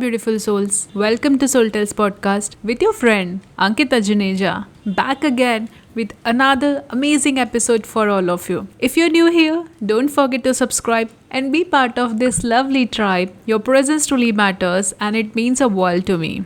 beautiful souls. Welcome to Soul Tales podcast with your friend Ankita Juneja. Back again with another amazing episode for all of you. If you're new here, don't forget to subscribe and be part of this lovely tribe. Your presence truly matters and it means a world to me.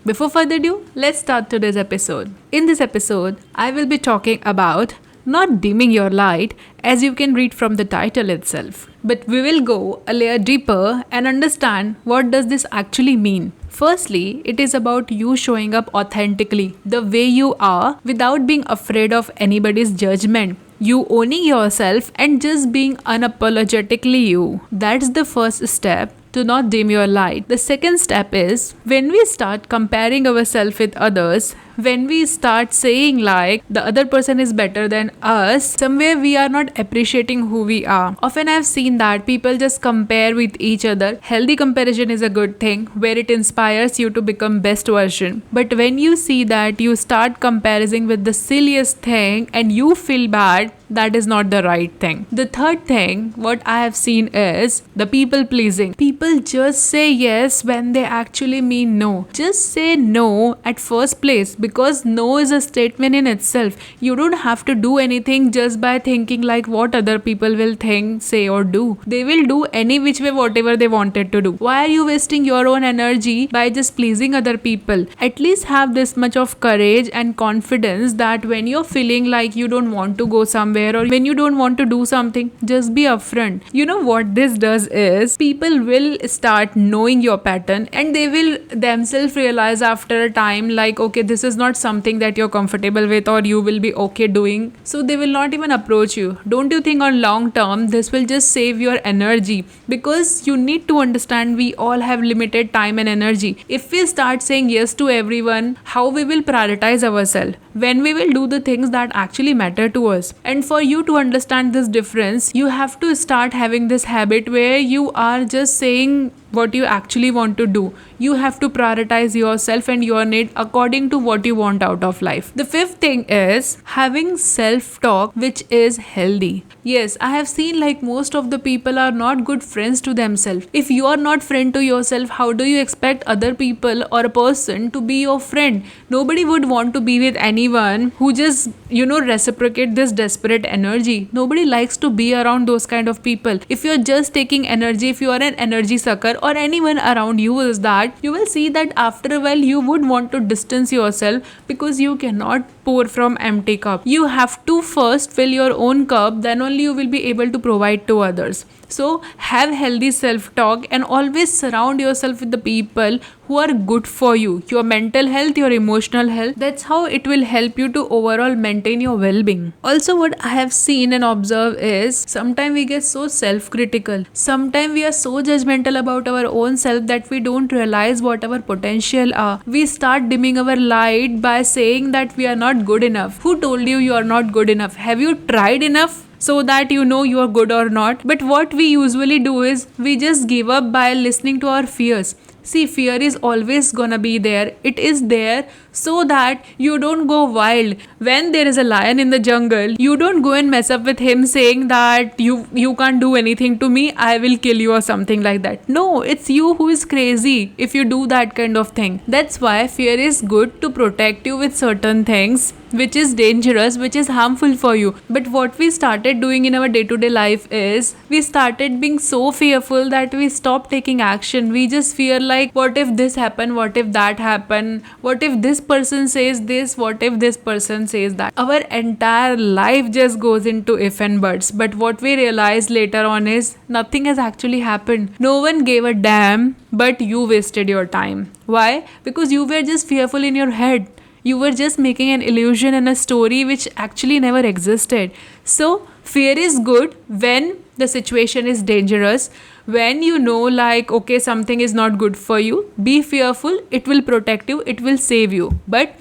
Before further ado, let's start today's episode. In this episode, I will be talking about not dimming your light, as you can read from the title itself. But we will go a layer deeper and understand what does this actually mean. Firstly, it is about you showing up authentically, the way you are, without being afraid of anybody's judgment. You owning yourself and just being unapologetically you. That's the first step to not dim your light. The second step is when we start comparing ourselves with others, when we start saying like the other person is better than us, somewhere we are not appreciating who we are. Often I've seen that people just compare with each other. Healthy comparison is a good thing where it inspires you to become best version. But when you see that you start comparing with the silliest thing and you feel bad, that is not the right thing. The third thing, what I have seen is the people pleasing. People just say yes when they actually mean no. Just say no at first place because no is a statement in itself. You don't have to do anything just by thinking like what other people will think, say or do. They will do any which way whatever they wanted to do. Why are you wasting your own energy by just pleasing other people? At least have this much of courage and confidence that when you're feeling like you don't want to go somewhere or when you don't want to do something, just be upfront. You know what this does is people will start knowing your pattern and they will themselves realize after a time like okay, this is not something that you're comfortable with or you will be okay doing, so they will not even approach you. Don't you think on long term this will just save your energy? Because you need to understand we all have limited time and energy. If we start saying yes to everyone, how we will prioritize ourselves? When we will do the things that actually matter to us? And for you to understand this difference, you have to start having this habit where you are just saying what you actually want to do. You have to prioritize yourself and your need according to what you want out of life. The fifth thing is having self-talk which is healthy. Yes, I have seen like most of the people are not good friends to themselves. If you are not friend to yourself, how do you expect other people or a person to be your friend? Nobody would want to be with anyone who just, reciprocate this desperate energy. Nobody likes to be around those kind of people. If you're just taking energy, if you are an energy sucker or anyone around you is that, you will see that after a while you would want to distance yourself because you cannot pour from empty cup. You have to first fill your own cup, then only you will be able to provide to others. So have healthy self-talk and always surround yourself with the people who are good for you, your mental health, your emotional health. That's how it will help you to overall maintain your well-being. Also, what I have seen and observed is sometimes we get so self-critical. Sometimes we are so judgmental about our own self that we don't realize what our potential are. We start dimming our light by saying that we are not good enough. Who told you are not good enough? Have you tried enough so that you know you are good or not? But what we usually do is we just give up by listening to our fears. See, fear is always gonna be there. It is there so that you don't go wild. When there is a lion in the jungle, you don't go and mess up with him saying that you can't do anything to me, I will kill you or something like that. No, it's you who is crazy if you do that kind of thing. That's why fear is good to protect you with certain things which is dangerous, which is harmful for you. But what we started doing in our day-to-day life is we started being so fearful that we stopped taking action. We just fear like what if this happen, what if that happen, what if this person says this, what if this person says that. Our entire life just goes into if and buts. But what we realize later on is nothing has actually happened. No one gave a damn, but you wasted your time. Why? Because you were just fearful in your head. You were just making an illusion and a story which actually never existed. So fear is good when the situation is dangerous. When you know like okay, something is not good for you, be fearful. It will protect you, it will save you. But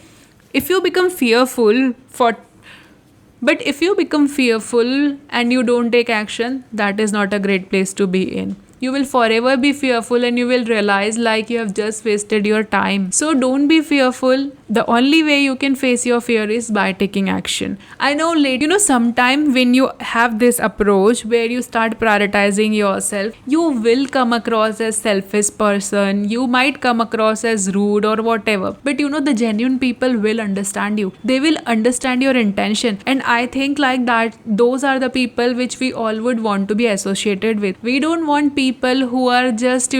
if you become fearful and you don't take action, that is not a great place to be in. You will forever be fearful and you will realize like you have just wasted your time. So don't be fearful. The only way you can face your fear is by taking action. I know sometime when you have this approach where you start prioritizing yourself, you will come across as selfish person, you might come across as rude or whatever. But the genuine people will understand you. They will understand your intention. And I think like that, those are the people which we all would want to be associated with. We don't want people who are just,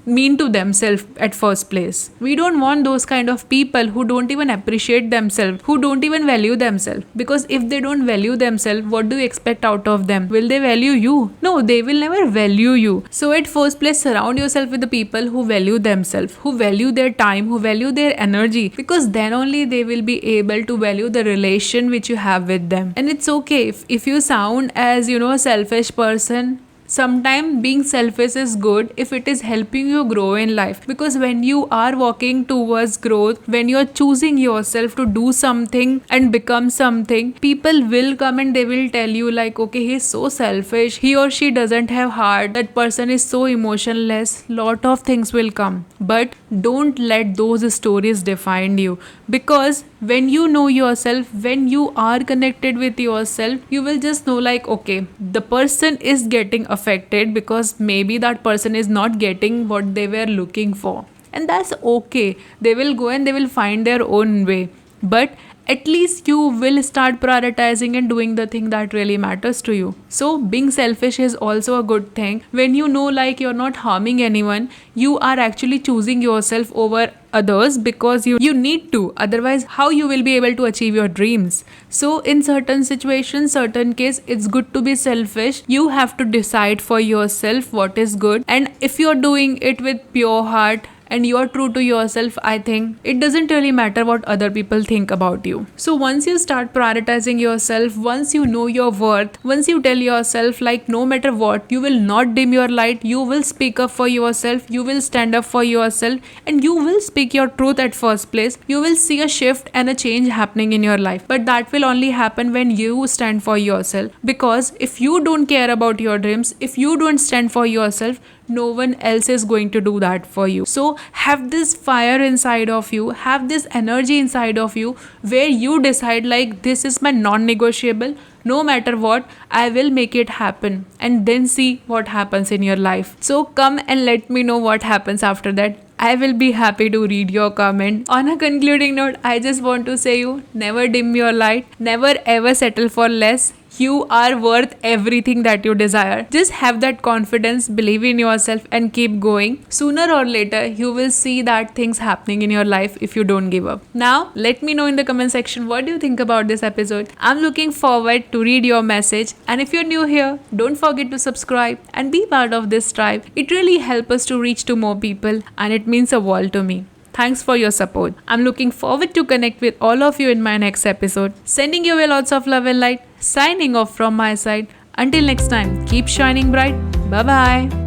mean to themselves at first place. We don't want those kind of people who don't even appreciate themselves, who don't even value themselves. Because if they don't value themselves, what do you expect out of them? Will they value you? No, they will never value you. So at first place, surround yourself with the people who value themselves, who value their time, who value their energy, because then only they will be able to value the relation which you have with them. And it's okay if you sound as a selfish person. Sometimes being selfish is good if it is helping you grow in life, because when you are walking towards growth, when you're choosing yourself to do something and become something, people will come and they will tell you like, okay, he's so selfish, he or she doesn't have heart, that person is so emotionless. Lot of things will come, but don't let those stories define you, because when you know yourself, when you are connected with yourself, you will just know like, okay, the person is getting affected because maybe that person is not getting what they were looking for, and that's okay. They will go and they will find their own way, but at least you will start prioritizing and doing the thing that really matters to you. So being selfish is also a good thing. When you know like you're not harming anyone, you are actually choosing yourself over others because you need to. Otherwise, how you will be able to achieve your dreams? So in certain situations, certain case, it's good to be selfish. You have to decide for yourself what is good, and if you're doing it with pure heart and you're true to yourself, I think it doesn't really matter what other people think about you. So once you start prioritizing yourself, once you know your worth, once you tell yourself like, no matter what, you will not dim your light, you will speak up for yourself, you will stand up for yourself, and you will speak your truth at first place, you will see a shift and a change happening in your life. But that will only happen when you stand for yourself, because if you don't care about your dreams, if you don't stand for yourself, no one else is going to do that for you. So have this fire inside of you, have this energy inside of you, where you decide like, this is my non-negotiable, no matter what, I will make it happen, and then see what happens in your life. So come and let me know what happens after that. I will be happy to read your comment. On a concluding note, I just want to say you never dim your light, never ever settle for less. You are worth everything that you desire. Just have that confidence, believe in yourself, and keep going. Sooner or later, you will see that things happening in your life if you don't give up. Now, let me know in the comment section what do you think about this episode. I'm looking forward to read your message. And if you're new here, don't forget to subscribe and be part of this tribe. It really helps us to reach to more people, and it means a world to me. Thanks for your support. I'm looking forward to connect with all of you in my next episode. Sending you lots of love and light. Signing off from my side. Until next time, keep shining bright. Bye-bye.